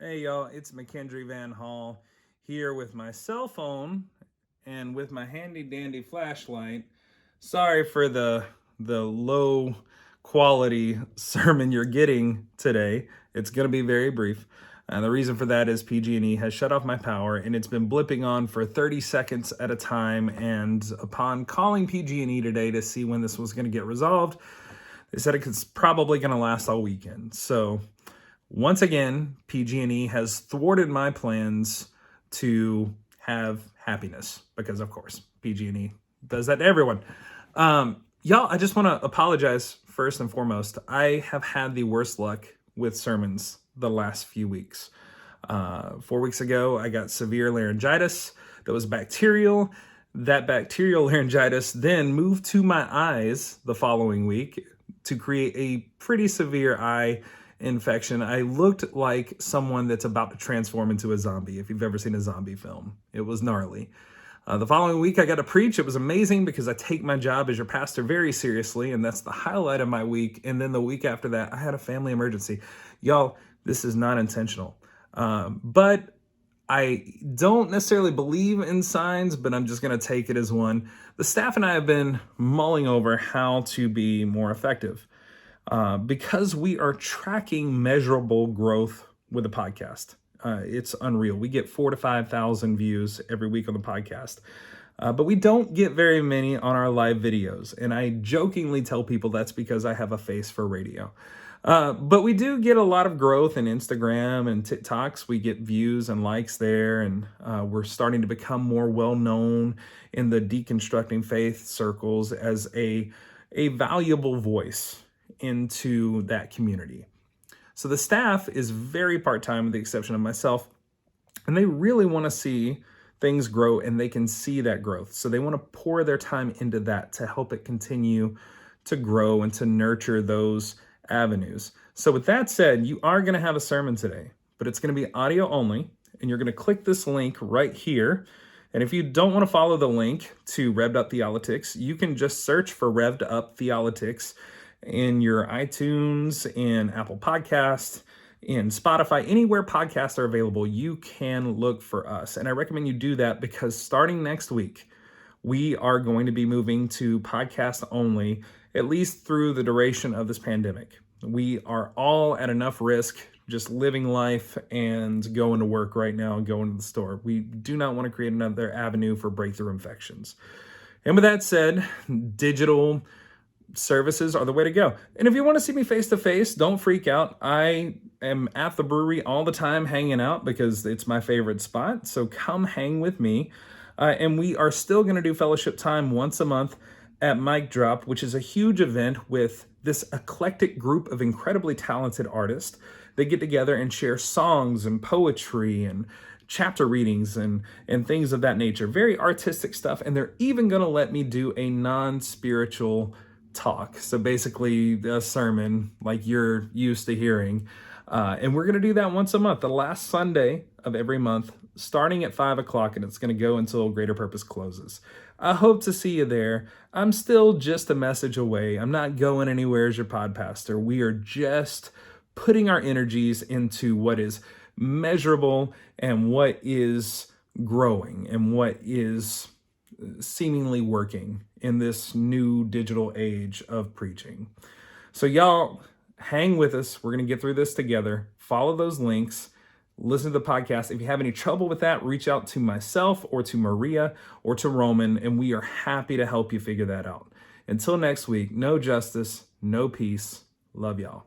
Hey y'all, it's McKendree Van Hall here with my cell phone and with my handy dandy flashlight. Sorry for the low quality sermon you're getting today. It's going to be very brief. And the reason for that is PG&E has shut off my power and it's been blipping on for 30 seconds at a time, and upon calling PG&E today to see when this was going to get resolved, they said it's probably going to last all weekend. So once again, PG&E has thwarted my plans to have happiness because, of course, PG&E does that to everyone. Y'all, I just want to apologize first and foremost. I have had the worst luck with sermons the last few weeks. 4 weeks ago, I got severe laryngitis that was bacterial. That bacterial laryngitis then moved to my eyes the following week to create a pretty severe eye infection. I looked like someone that's about to transform into a zombie, if you've ever seen a zombie film. It was gnarly. The following week, I got to preach. It was amazing because I take my job as your pastor very seriously, and that's the highlight of my week. And then the week after that, I had a family emergency. Y'all, this is not intentional. But I don't necessarily believe in signs, but I'm just going to take it as one. The staff and I have been mulling over how to be more effective. Because we are tracking measurable growth with the podcast. It's unreal. We get 4,000 to 5,000 views every week on the podcast, but we don't get very many on our live videos. And I jokingly tell people that's because I have a face for radio. But we do get a lot of growth in Instagram and TikToks. We get views and likes there, and we're starting to become more well-known in the deconstructing faith circles as a valuable voice into that community. So the staff is very part-time with the exception of myself, and they really want to see things grow, and they can see that growth. So they want to pour their time into that to help it continue to grow and to nurture those avenues. So with that said, you are going to have a sermon today, but it's going to be audio only, and you're going to click this link right here. And if you don't want to follow the link to Revved Up Theologics, you can just search for Revved Up Theologics in your iTunes, in Apple Podcasts, in Spotify, anywhere podcasts are available, you can look for us. And I recommend you do that because starting next week, we are going to be moving to podcast only, at least through the duration of this pandemic. We are all at enough risk just living life and going to work right now and going to the store. We do not want to create another avenue for breakthrough infections. And with that said, digital services are the way to go. And if you want to see me face to face, don't freak out. I am at the brewery all the time hanging out because it's my favorite spot. So come hang with me. And we are still going to do fellowship time once a month at Mic Drop, which is a huge event with this eclectic group of incredibly talented artists. They get together and share songs and poetry and chapter readings and things of that nature. Very artistic stuff. And they're even going to let me do a non-spiritual talk. So basically a sermon like you're used to hearing. And we're going to do that once a month, the last Sunday of every month, starting at 5 o'clock, and it's going to go until Greater Purpose closes. I hope to see you there. I'm still just a message away. I'm not going anywhere as your pod pastor. We are just putting our energies into what is measurable and what is growing and what is seemingly working in this new digital age of preaching. So y'all hang with us. We're going to get through this together. Follow those links. Listen to the podcast. If you have any trouble with that, reach out to myself or to Maria or to Roman, and we are happy to help you figure that out. Until next week, no justice, no peace. Love y'all.